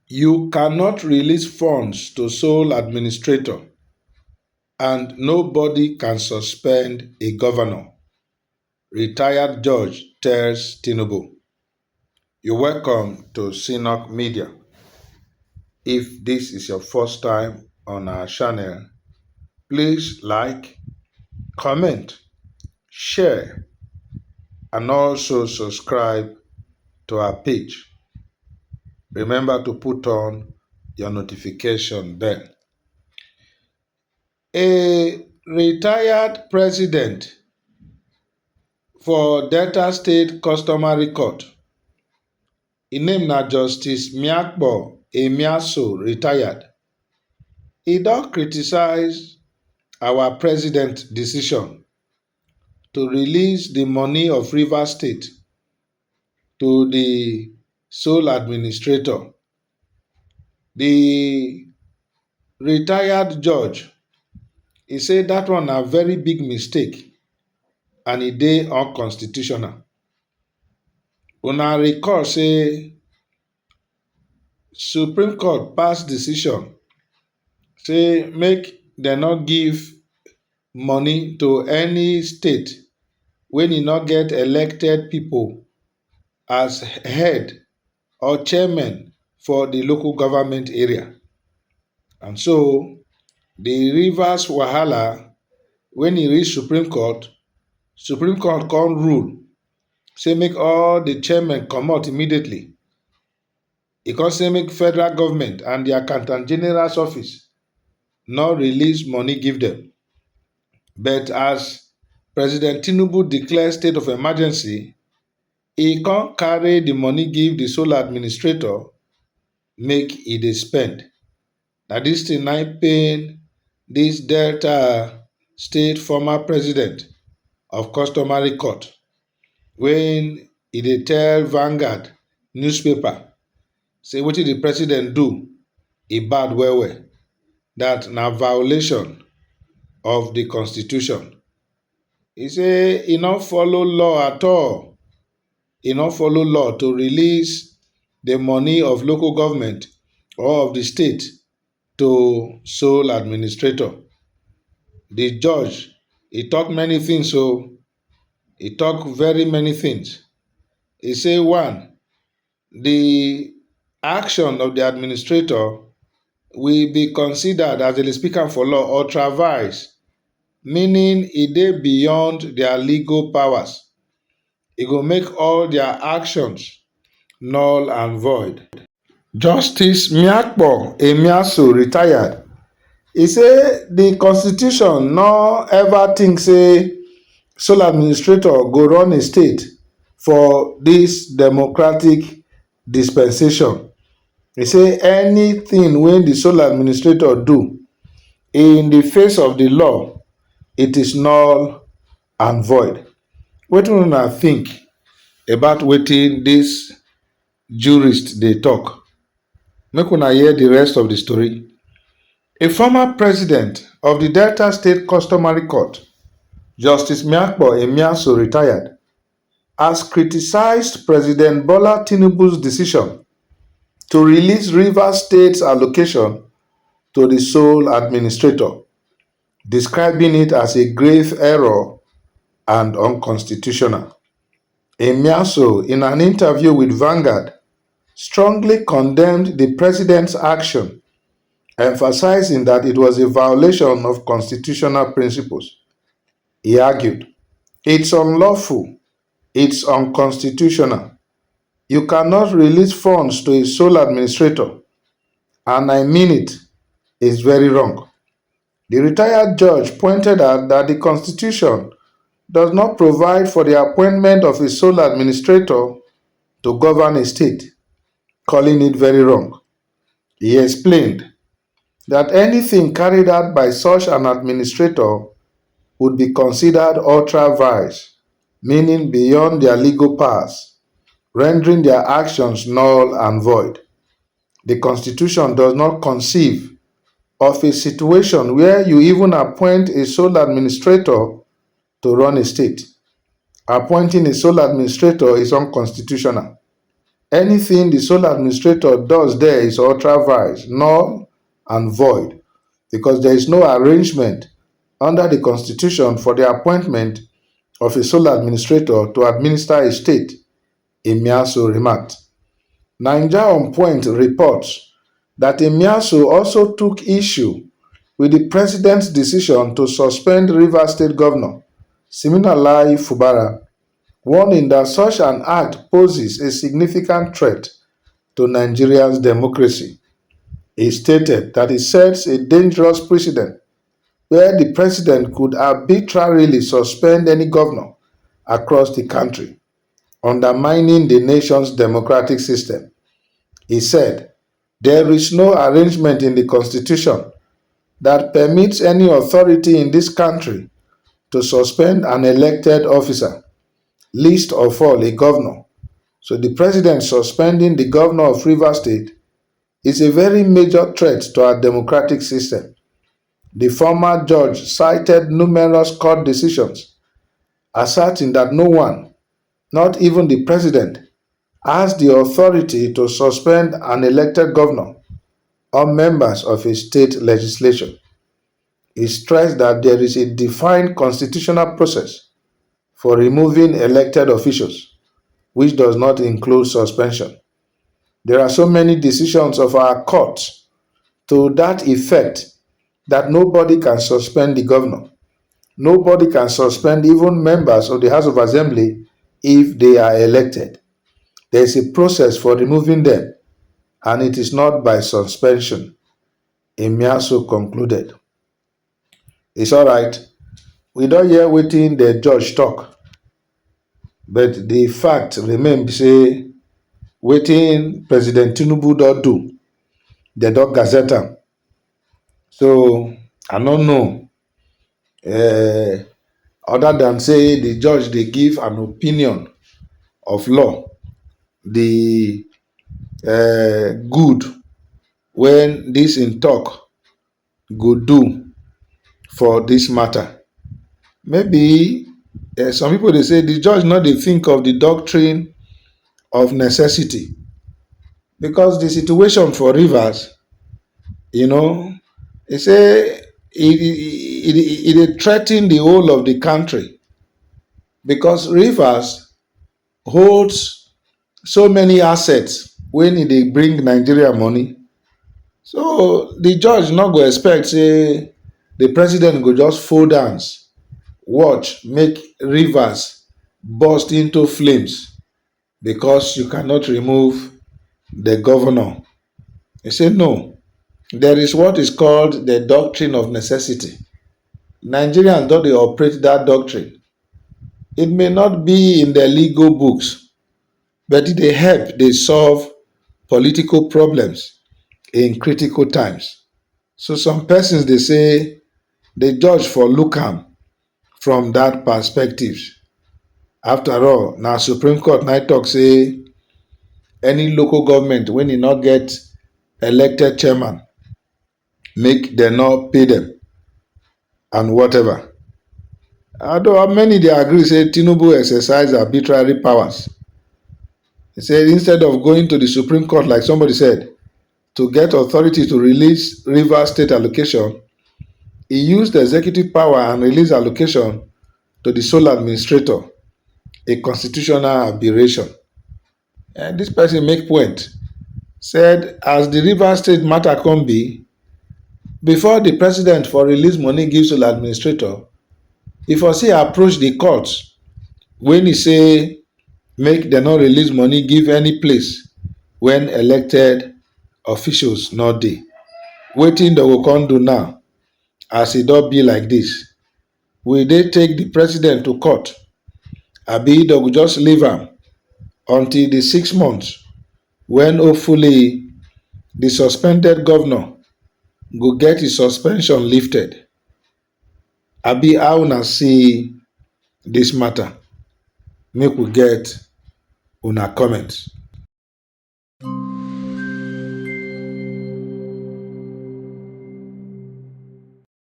You cannot release funds to sole administrator, and nobody can suspend a governor. Retired judge tells Tinubu. You're welcome to Sinok Media. If this is your first time on our channel, please like, comment, share, and also subscribe to our page. Remember to put on your notification bell. A retired president for Delta State Customary Court, his name na Justice Miakpo Emiaso, retired. He don criticize our president decision to release the money of Rivers State to the sole administrator. The retired judge, he say that one na very big mistake and e dey unconstitutional. Una recall say Supreme Court pass decision say make dem no give money to any state when e no get elected people as head or chairman for the local government area. And so the Rivers wahala, when e reach Supreme Court come rule say make all the chairmen comot immediately. E come say make federal government and the accountant general's office no release money give them. But as President Tinubu declare state of emergency, e come carry the money give the sole administrator make e dey spend. Na dis thing na pain dis Delta State former president of customary court when e dey tell Vanguard newspaper say wetin the president do e bad well well, that na violation of the constitution. E say e no follow law at all. E no follow law to release the money of local government or of the state to sole administrator. The judge, he talk many things, so he talk very many things. He say one, the action of the administrator will be considered, as the speaker for law, ultra vires, meaning e dey beyond their legal powers. E go make all their actions null and void. Justice Miakpo Emiaso, retired, he say the constitution no ever think say sole administrator go run a state for this democratic dispensation. He say anything wey the sole administrator do in the face of the law, it is null and void. Wetin una think about wetin dis jurist dey talk? Make una hear the rest of the story. A former president of the Delta State Customary Court, Justice Miakpo Emiaso, retired, has criticized President Bola Tinubu's decision to release Rivers State's allocation to the sole administrator, describing it as a grave error and unconstitutional. Emiaso, in an interview with Vanguard, strongly condemned the president's action, emphasizing that it was a violation of constitutional principles. He argued, "It's unlawful, it's unconstitutional. You cannot release funds to a sole administrator, and I mean it, it's very wrong." The retired judge pointed out that the Constitution does not provide for the appointment of a sole administrator to govern a state, calling it very wrong. He explained that anything carried out by such an administrator would be considered ultra vires, meaning beyond their legal powers, rendering their actions null and void. The Constitution does not conceive of a situation where you even appoint a sole administrator to run a state. Appointing a sole administrator is unconstitutional. Anything the sole administrator does there is ultra vires, null and void, because there is no arrangement under the Constitution for the appointment of a sole administrator to administer a state, Emiaso remarked. Niger on Point reports that Emiaso also took issue with the president's decision to suspend Rivers State Governor Siminalayi Fubara, warning that such an act poses a significant threat to Nigeria's democracy. He stated that it sets a dangerous precedent where the president could arbitrarily suspend any governor across the country, undermining the nation's democratic system. He said, there is no arrangement in the Constitution that permits any authority in this country to suspend an elected officer, least of all a governor. So the president suspending the governor of Rivers State is a very major threat to our democratic system. The former judge cited numerous court decisions asserting that no one, not even the president, has the authority to suspend an elected governor or members of a state legislature. He stressed that there is a defined constitutional process for removing elected officials, which does not include suspension. There are so many decisions of our courts to that effect that nobody can suspend the governor. Nobody can suspend even members of the House of Assembly if they are elected. There is a process for removing them, and it is not by suspension. Emiaso concluded. It's all right. We don't hear wetin the judge talk, but the fact remain say wetin President Tinubu don do, they don gazette am. So I no know. Other than say the judge dey give an opinion of law, the good when this in talk go do for this matter. Maybe some people dey say the judge no dey think of the doctrine of necessity, because the situation for rivers, they say it dey threaten the whole of the country, because rivers holds so many assets when e dey bring Nigeria money. So the judge no go expect say the president go just fold hands, watch make rivers burst into flames because you cannot remove the governor. He said no. There is what is called the doctrine of necessity. Nigerians don dey operate that doctrine. It may not be in the legal books, but it dey help dey solve political problems in critical times. So some persons dey say the judge for look am from that perspective. After all, na Supreme Court na talk say any local government when e not get elected chairman, make dem not pay them and whatever. Although many dey agree say Tinubu exercise arbitrary powers. He said instead of going to the Supreme Court like somebody said to get authority to release Rivers State allocation, he used the executive power and released allocation to the sole administrator, a constitutional aberration. And this person make point, said as the Rivers State matter come be, before the president for release money give sole administrator, e for say approach the courts when he say make dem no release money give any place when elected officials no dey. Wetin dem go come do now as e don be like this? Will they take the president to court, abi dem go just leave am until the 6 months when hopefully the suspended governor go get his suspension lifted? Abi how una see this matter? Make we get una comment.